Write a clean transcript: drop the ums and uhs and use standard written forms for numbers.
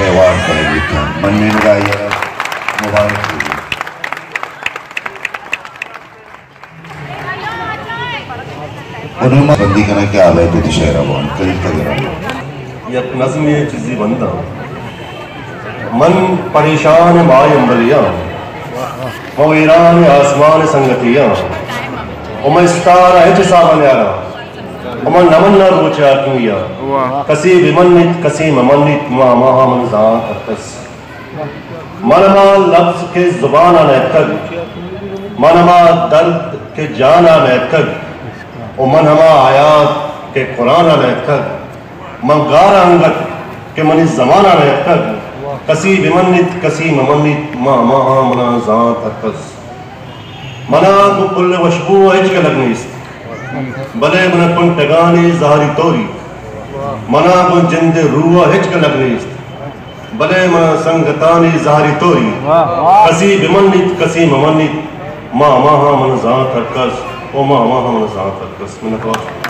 award करेगी था बनने का ये मुबारक उन्होंने बंदी करना क्या हाल है तो शहर वो करीब तक यह नज़्म ये चीज़ी बंदा मन परेशान माय अंबलिया वो ईरान आसमान संगतिया उमर स्टार है चिसावन यारा उमर नमन ना रोचा किया कसी विमन्नित कसी ममन्नित मामा मन जात अतस मनमा लफ्ज के जुबान आने तक मनमा दर्द के जान आने तक उमन हमा आयात के कुरान आने तक मंगार अंगत के मनी जमाना आने तक कसी विमन्नित कसी ममन्नित मामा मना जात अतस मना को कुल्ले वशबू एच के लगने भले मन कुन टगानी ज़ाहरी तोरी मना को जिंदे रूह एच के लगने भले मन संगतानी ज़ाहरी तोरी कसी विमन्नित कसी ममन्नित मामा मन जात अतस ओ मामा मन जात अतस